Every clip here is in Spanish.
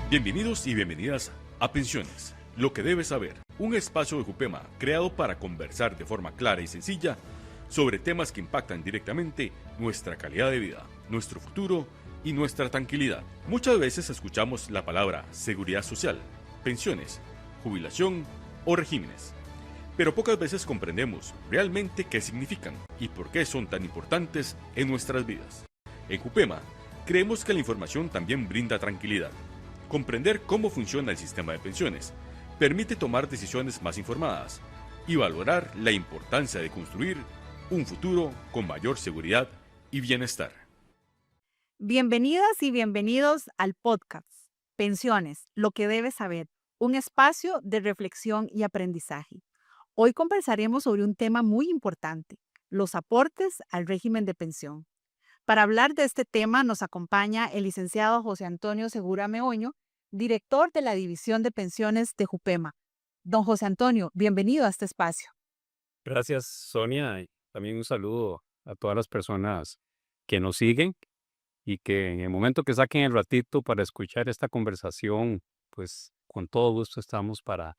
Bienvenidos y bienvenidas a Pensiones, lo que debes saber, un espacio de Jupema creado para conversar de forma clara y sencilla sobre temas que impactan directamente nuestra calidad de vida, nuestro futuro y nuestra tranquilidad. Muchas veces escuchamos la palabra seguridad social, pensiones, jubilación o regímenes, pero pocas veces comprendemos realmente qué significan y por qué son tan importantes en nuestras vidas. En Jupema, creemos que la información también brinda tranquilidad. Comprender cómo funciona el sistema de pensiones permite tomar decisiones más informadas y valorar la importancia de construir un futuro con mayor seguridad y bienestar. Bienvenidas y bienvenidos al podcast Pensiones, lo que debes saber, un espacio de reflexión y aprendizaje. Hoy conversaremos sobre un tema muy importante, los aportes al régimen de pensión. Para hablar de este tema nos acompaña el licenciado José Antonio Segura Meoño, director de la División de Pensiones de Jupema. Don José Antonio, bienvenido a este espacio. Gracias, Sonia, y también un saludo a todas las personas que nos siguen y que en el momento que saquen el ratito para escuchar esta conversación, pues con todo gusto estamos para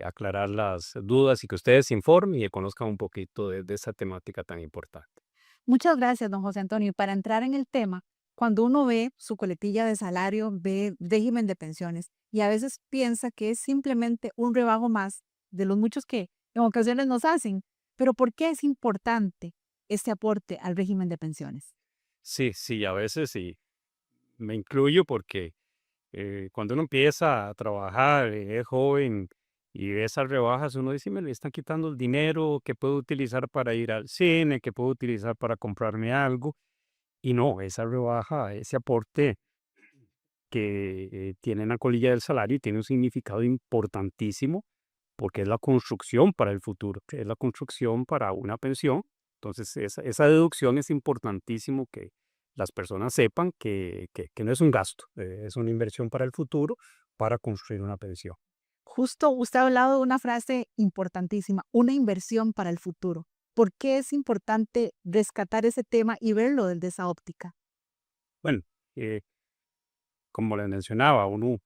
aclarar las dudas y que ustedes se informen y conozcan un poquito de esta temática tan importante. Muchas gracias, don José Antonio. Y para entrar en el tema, cuando uno ve su coletilla de salario, ve régimen de pensiones y a veces piensa que es simplemente un rebajo más de los muchos que en ocasiones nos hacen. Pero ¿por qué es importante este aporte al régimen de pensiones? Sí, a veces sí, me incluyo porque cuando uno empieza a trabajar, es joven y ve esas rebajas, uno dice, me le están quitando el dinero que puedo utilizar para ir al cine, que puedo utilizar para comprarme algo. Y no, esa rebaja, ese aporte que tiene en la colilla del salario tiene un significado importantísimo porque es la construcción para el futuro, que es la construcción para una pensión. Entonces, esa deducción es importantísimo que las personas sepan que no es un gasto, es una inversión para el futuro para construir una pensión. Justo usted ha hablado de una frase importantísima, una inversión para el futuro. ¿Por qué es importante rescatar ese tema y verlo desde esa óptica? Bueno, eh, como les mencionaba, uno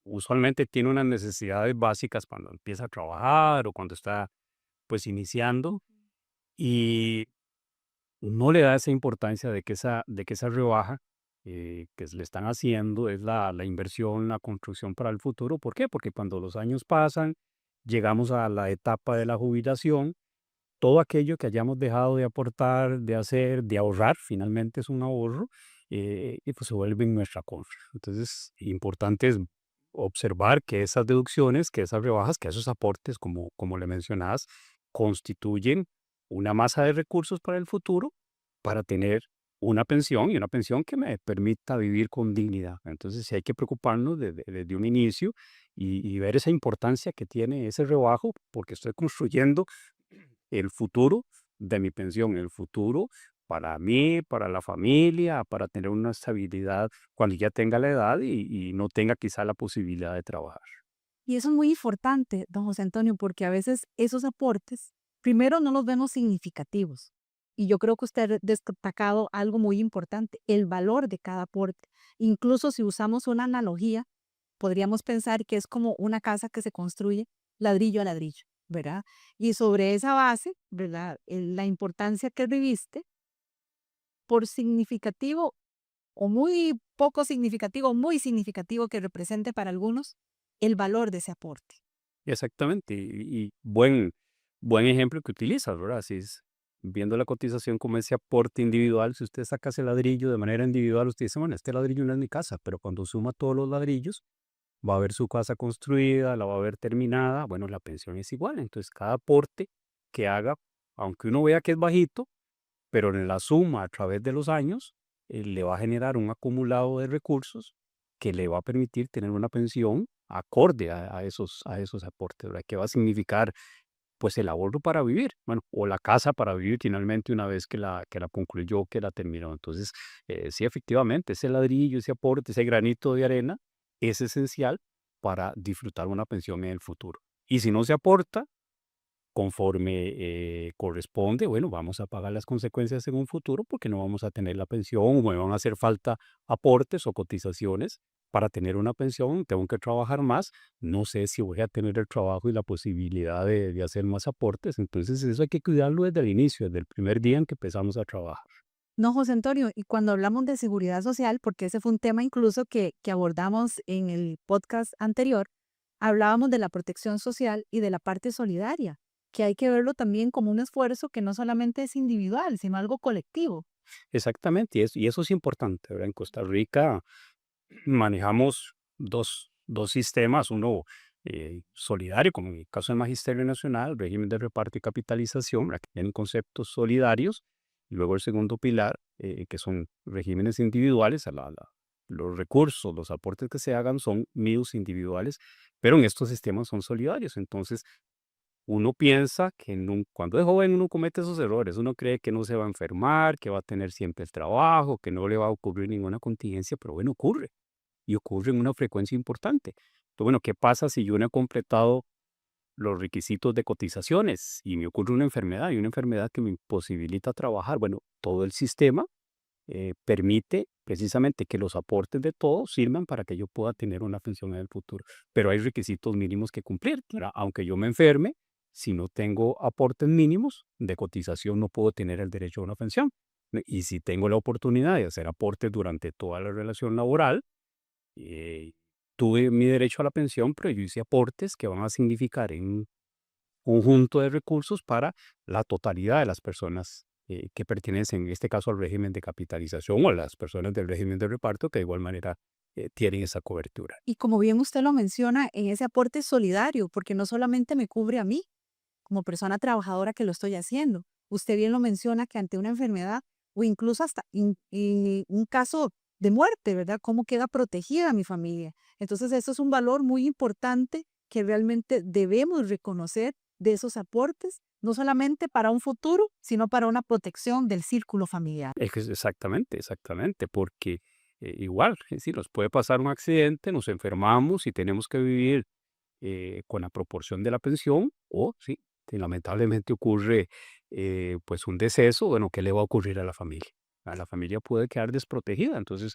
usualmente tiene unas necesidades básicas cuando empieza a trabajar o cuando está pues iniciando y no le da esa importancia de que esa rebaja que le están haciendo es la inversión, la construcción para el futuro. ¿Por qué? Porque cuando los años pasan, llegamos a la etapa de la jubilación, todo aquello que hayamos dejado de aportar, de hacer, de ahorrar, finalmente es un ahorro, y pues se vuelve en nuestra contra. Entonces, importante es observar que esas deducciones, que esas rebajas, que esos aportes, como le mencionabas, constituyen una masa de recursos para el futuro, para tener una pensión y una pensión que me permita vivir con dignidad. Entonces, sí hay que preocuparnos desde un inicio y ver esa importancia que tiene ese rebajo, porque estoy construyendo el futuro de mi pensión, el futuro para mí, para la familia, para tener una estabilidad cuando ya tenga la edad y no tenga quizá la posibilidad de trabajar. Y eso es muy importante, don José Antonio, porque a veces esos aportes, primero no los vemos significativos. Y yo creo que usted ha destacado algo muy importante, el valor de cada aporte. Incluso si usamos una analogía, podríamos pensar que es como una casa que se construye ladrillo a ladrillo, ¿verdad? Y sobre esa base, ¿verdad? La importancia que reviste, por significativo o muy poco significativo, muy significativo que represente para algunos, el valor de ese aporte. Exactamente, y buen ejemplo que utilizas, ¿verdad? Así es, viendo la cotización como ese aporte individual, si usted saca ese ladrillo de manera individual, usted dice, bueno, este ladrillo no es mi casa, pero cuando suma todos los ladrillos, va a ver su casa construida, la va a ver terminada, bueno, la pensión es igual, entonces cada aporte que haga, aunque uno vea que es bajito, pero en la suma a través de los años, le va a generar un acumulado de recursos que le va a permitir tener una pensión acorde a esos aportes, ¿verdad? Que va a significar pues el ahorro para vivir, bueno, o la casa para vivir finalmente una vez que la concluyó, que la terminó. Entonces, sí, efectivamente, ese ladrillo, ese aporte, ese granito de arena es esencial para disfrutar una pensión en el futuro. Y si no se aporta conforme corresponde, bueno, vamos a pagar las consecuencias en un futuro porque no vamos a tener la pensión o me van a hacer falta aportes o cotizaciones para tener una pensión tengo que trabajar más, no sé si voy a tener el trabajo y la posibilidad de hacer más aportes, entonces eso hay que cuidarlo desde el inicio, desde el primer día en que empezamos a trabajar. No, José Antonio, y cuando hablamos de seguridad social, porque ese fue un tema incluso que abordamos en el podcast anterior, hablábamos de la protección social y de la parte solidaria, que hay que verlo también como un esfuerzo que no solamente es individual, sino algo colectivo. Exactamente, y eso es importante, ¿verdad? En Costa Rica manejamos dos sistemas, uno solidario, como en el caso del Magisterio Nacional, régimen de reparto y capitalización, ¿verdad? Que tienen conceptos solidarios, y luego el segundo pilar, que son regímenes individuales, los recursos, los aportes que se hagan son míos individuales, pero en estos sistemas son solidarios. Entonces, uno piensa que cuando es joven uno comete esos errores, uno cree que no se va a enfermar, que va a tener siempre el trabajo, que no le va a ocurrir ninguna contingencia, pero bueno, ocurre y ocurre en una frecuencia importante. Entonces, bueno, ¿qué pasa si yo no he completado los requisitos de cotizaciones y me ocurre una enfermedad y una enfermedad que me imposibilita trabajar? Bueno, todo el sistema permite precisamente que los aportes de todos sirvan para que yo pueda tener una pensión en el futuro. Pero hay requisitos mínimos que cumplir, ¿verdad? Aunque yo me enferme, si no tengo aportes mínimos de cotización, no puedo tener el derecho a una pensión. Y si tengo la oportunidad de hacer aportes durante toda la relación laboral, eh, tuve mi derecho a la pensión, pero yo hice aportes que van a significar en un conjunto de recursos para la totalidad de las personas que pertenecen, en este caso, al régimen de capitalización o a las personas del régimen de reparto que de igual manera tienen esa cobertura. Y como bien usted lo menciona, en ese aporte solidario, porque no solamente me cubre a mí como persona trabajadora que lo estoy haciendo. Usted bien lo menciona que ante una enfermedad o incluso hasta un caso de muerte, ¿verdad? ¿Cómo queda protegida mi familia? Entonces, eso es un valor muy importante que realmente debemos reconocer de esos aportes, no solamente para un futuro, sino para una protección del círculo familiar. Es que exactamente, porque igual, es decir, nos puede pasar un accidente, nos enfermamos y tenemos que vivir con la proporción de la pensión, o sí, si lamentablemente ocurre pues un deceso, bueno, ¿qué le va a ocurrir a la familia? A la familia puede quedar desprotegida, entonces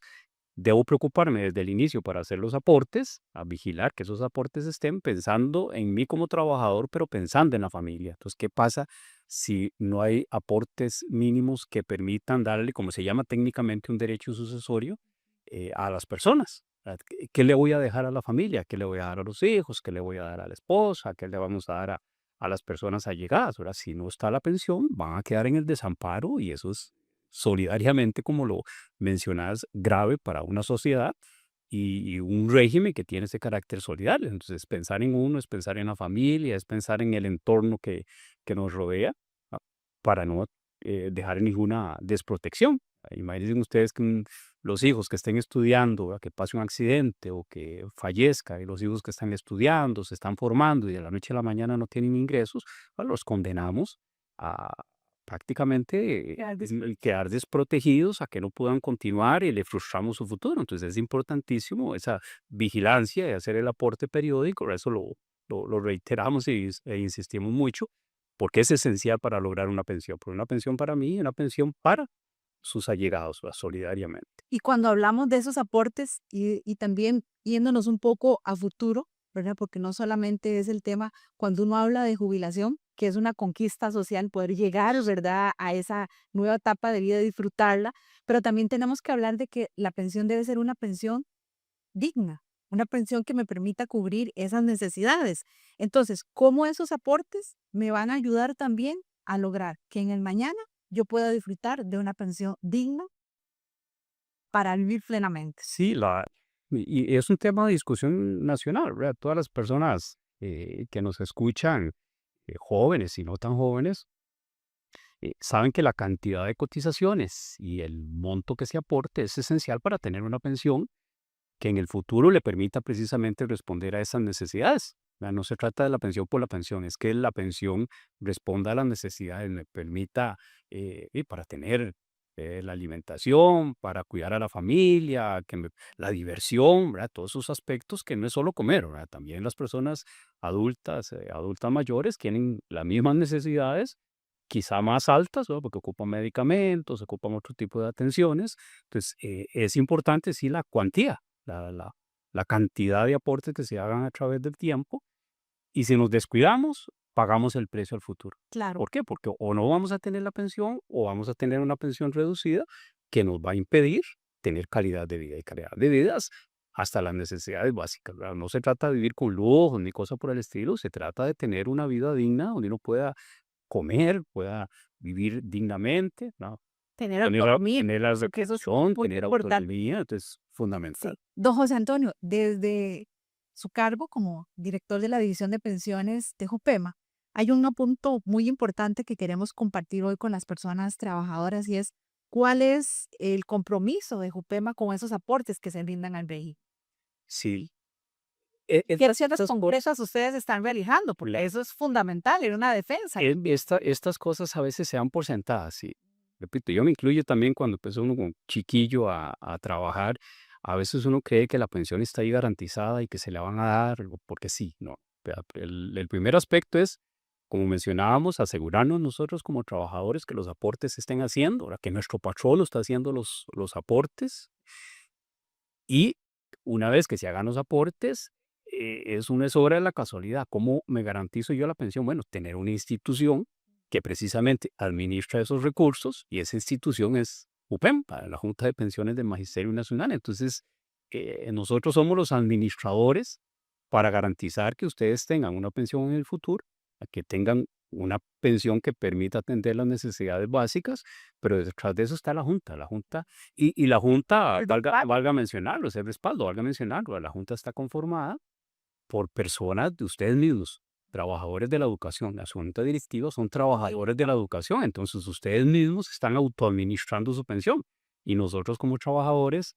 debo preocuparme desde el inicio para hacer los aportes, a vigilar que esos aportes estén pensando en mí como trabajador, pero pensando en la familia. Entonces, ¿qué pasa si no hay aportes mínimos que permitan darle, como se llama técnicamente, un derecho sucesorio a las personas? ¿Verdad? ¿Qué le voy a dejar a la familia? ¿Qué le voy a dar a los hijos? ¿Qué le voy a dar a la esposa? ¿Qué le vamos a dar a las personas allegadas? Ahora, si no está la pensión, van a quedar en el desamparo y eso es solidariamente, como lo mencionas, grave para una sociedad y un régimen que tiene ese carácter solidario. Entonces, pensar en uno es pensar en la familia, es pensar en el entorno que nos rodea, ah, para no dejar ninguna desprotección. Imaginen ustedes que los hijos que estén estudiando, ¿verdad? Que pase un accidente o que fallezca, y los hijos que están estudiando, se están formando y de la noche a la mañana no tienen ingresos, bueno, los condenamos a prácticamente quedar desprotegidos, a que no puedan continuar y le frustramos su futuro. Entonces es importantísimo esa vigilancia de hacer el aporte periódico, eso lo reiteramos e insistimos mucho, porque es esencial para lograr una pensión, pero una pensión para mí y una pensión para sus allegados, ¿verdad? Solidariamente. Y cuando hablamos de esos aportes y también yéndonos un poco a futuro, ¿verdad? Porque no solamente es el tema cuando uno habla de jubilación, que es una conquista social poder llegar, ¿verdad? A esa nueva etapa de vida y disfrutarla, pero también tenemos que hablar de que la pensión debe ser una pensión digna, una pensión que me permita cubrir esas necesidades. Entonces, ¿cómo esos aportes me van a ayudar también a lograr que en el mañana yo pueda disfrutar de una pensión digna para vivir plenamente? Sí, y es un tema de discusión nacional, ¿verdad? Todas las personas que nos escuchan, jóvenes y no tan jóvenes, saben que la cantidad de cotizaciones y el monto que se aporte es esencial para tener una pensión que en el futuro le permita precisamente responder a esas necesidades. ¿Verdad? No se trata de la pensión por la pensión, es que la pensión responda a las necesidades, me permita y para tener la alimentación, para cuidar a la familia, la diversión, ¿verdad? Todos esos aspectos que no es solo comer, ¿verdad? También las personas adultas mayores tienen las mismas necesidades, quizá más altas, ¿no? Porque ocupan medicamentos, ocupan otro tipo de atenciones. Entonces, es importante, sí, la cuantía, la cantidad de aportes que se hagan a través del tiempo, y si nos descuidamos, pagamos el precio al futuro. Claro. ¿Por qué? Porque o no vamos a tener la pensión o vamos a tener una pensión reducida que nos va a impedir tener calidad de vida, y calidad de vida es hasta las necesidades básicas, ¿verdad? No se trata de vivir con lujos ni cosa por el estilo, se trata de tener una vida digna donde uno pueda comer, pueda vivir dignamente, ¿no? Tener Tener, autonomía, tener la porque eso es reproducción, muy tener importante. autonomía, entonces Sí. fundamental. Don José Antonio, desde su cargo como director de la División de Pensiones de Jupema, hay un punto muy importante que queremos compartir hoy con las personas trabajadoras y es cuál es el compromiso de Jupema con esos aportes que se brindan al BI. Sí. ¿Qué ciertas congresas ustedes están realizando? Porque La- eso es fundamental en una defensa. estas cosas a veces se dan por sentadas, sí. Repito, yo me incluyo también cuando empezó uno como chiquillo a trabajar. A veces uno cree que la pensión está ahí garantizada y que se la van a dar porque sí, no. Vea, el primer aspecto es, como mencionábamos, asegurarnos nosotros como trabajadores que los aportes se estén haciendo, ahora que nuestro patrón está haciendo los aportes. Y una vez que se hagan los aportes, es obra de la casualidad. ¿Cómo me garantizo yo la pensión? Bueno, tener una institución que precisamente administra esos recursos, y esa institución es UPEM, para la Junta de Pensiones del Magisterio Nacional. Entonces, nosotros somos los administradores para garantizar que ustedes tengan una pensión en el futuro, que tengan una pensión que permita atender las necesidades básicas, pero detrás de eso está la Junta. Y la Junta, El valga, respaldo. valga mencionarlo, ese respaldo, valga mencionarlo, la Junta está conformada por personas de ustedes mismos, trabajadores de la educación. Las juntas directivas son trabajadores de la educación, entonces ustedes mismos están autoadministrando su pensión. Y nosotros como trabajadores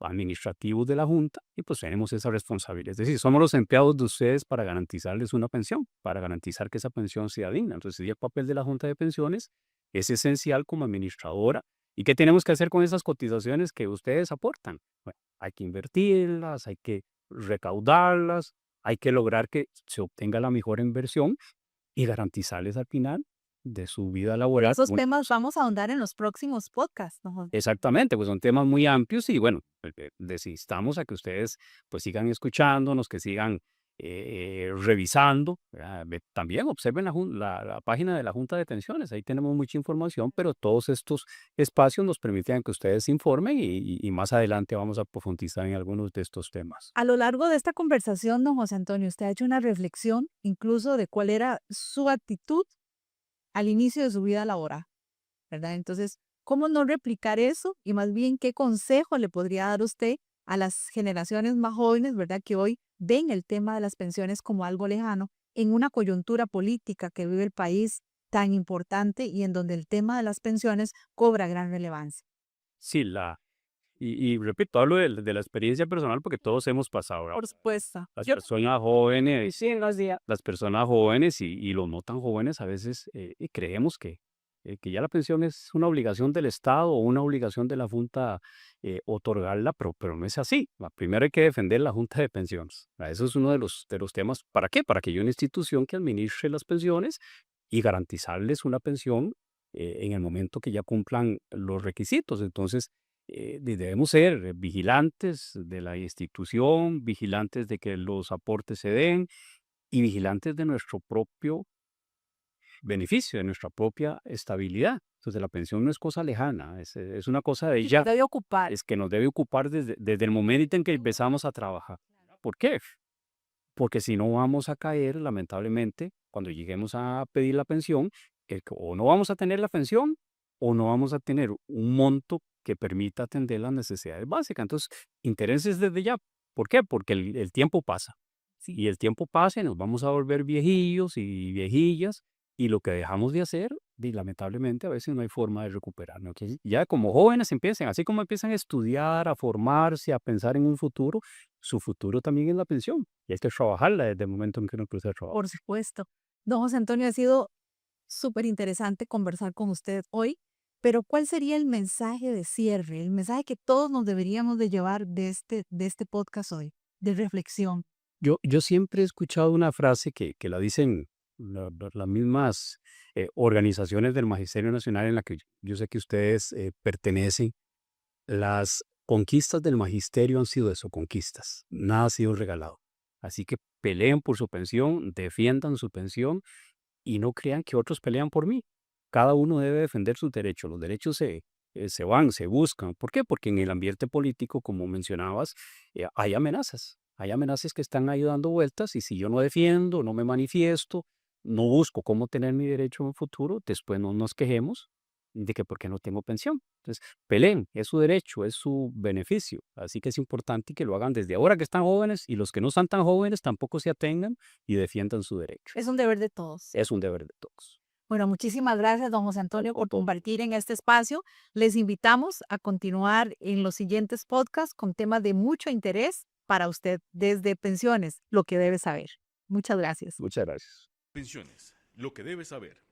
administrativos de la Junta, y pues tenemos esa responsabilidad. Es decir, somos los empleados de ustedes para garantizarles una pensión, para garantizar que esa pensión sea digna. Entonces, sí, el papel de la Junta de Pensiones es esencial como administradora. ¿Y qué tenemos que hacer con esas cotizaciones que ustedes aportan? Bueno, hay que invertirlas, hay que recaudarlas, hay que lograr que se obtenga la mejor inversión y garantizarles al final de su vida laboral. Esos temas vamos a ahondar en los próximos podcasts, don José. Exactamente, pues son temas muy amplios y bueno, les instamos a que ustedes pues sigan escuchándonos, que sigan revisando, ¿verdad? También observen la página de la Junta de Pensiones, ahí tenemos mucha información, pero todos estos espacios nos permiten que ustedes se informen y más adelante vamos a profundizar en algunos de estos temas. A lo largo de esta conversación, don José Antonio, usted ha hecho una reflexión incluso de cuál era su actitud al inicio de su vida laboral, ¿verdad? Entonces, ¿cómo no replicar eso? Y más bien, ¿qué consejo le podría dar usted a las generaciones más jóvenes, ¿verdad? Que hoy ven el tema de las pensiones como algo lejano en una coyuntura política que vive el país tan importante y en donde el tema de las pensiones cobra gran relevancia. Sí, y repito, hablo de la experiencia personal porque todos hemos pasado, ¿verdad? Por supuesto. Las Yo personas jóvenes, sí, los días. las personas jóvenes y los no tan jóvenes a veces y creemos que ya la pensión es una obligación del Estado o una obligación de la Junta otorgarla, pero no es así. Primero hay que defender la Junta de Pensiones. Eso es uno de los temas. ¿Para qué? Para que haya una institución que administre las pensiones y garantizarles una pensión en el momento que ya cumplan los requisitos. Entonces, debemos ser vigilantes de la institución, vigilantes de que los aportes se den y vigilantes de nuestro propio beneficio, de nuestra propia estabilidad. Entonces, la pensión no es cosa lejana, es una cosa de ya, Debe ocupar. es que nos debe ocupar desde el momento en que empezamos a trabajar. ¿Por qué? Porque si no vamos a caer, lamentablemente, cuando lleguemos a pedir la pensión, o no vamos a tener la pensión o no vamos a tener un monto que permita atender las necesidades básicas. Entonces, intereses desde ya. ¿Por qué? Porque el tiempo pasa. Y el tiempo pasa y nos vamos a volver viejillos y viejillas y lo que dejamos de hacer, lamentablemente, a veces no hay forma de recuperar, ¿no? Que ya como jóvenes empiecen, así como empiezan a estudiar, a formarse, a pensar en un futuro, su futuro también es la pensión. Y hay que trabajarla desde el momento en que uno empieza a trabajar. Por supuesto. Don José Antonio, ha sido súper interesante conversar con usted hoy, pero ¿cuál sería el mensaje de cierre, el mensaje que todos nos deberíamos de llevar de este podcast hoy, de reflexión? Yo siempre he escuchado una frase que la dicen las mismas organizaciones del Magisterio Nacional en la que yo sé que ustedes pertenecen. Las conquistas del magisterio han sido eso, conquistas. Nada ha sido regalado. Así que peleen por su pensión, defiendan su pensión y no crean que otros pelean por mí. Cada uno debe defender sus derechos. Los derechos se van, se buscan. ¿Por qué? Porque en el ambiente político, como mencionabas, hay amenazas. Hay amenazas que están ahí dando vueltas y si yo no defiendo, no me manifiesto, no busco cómo tener mi derecho en un futuro, después no nos quejemos de que porque no tengo pensión. Entonces, peleen, es su derecho, es su beneficio. Así que es importante que lo hagan desde ahora que están jóvenes y los que no están tan jóvenes tampoco se atengan y defiendan su derecho. Es un deber de todos. Es un deber de todos. Bueno, muchísimas gracias, don José Antonio, por compartir en este espacio. Les invitamos a continuar en los siguientes podcasts con temas de mucho interés para usted, desde pensiones, lo que debe saber. Muchas gracias. Muchas gracias. Pensiones, lo que debes saber.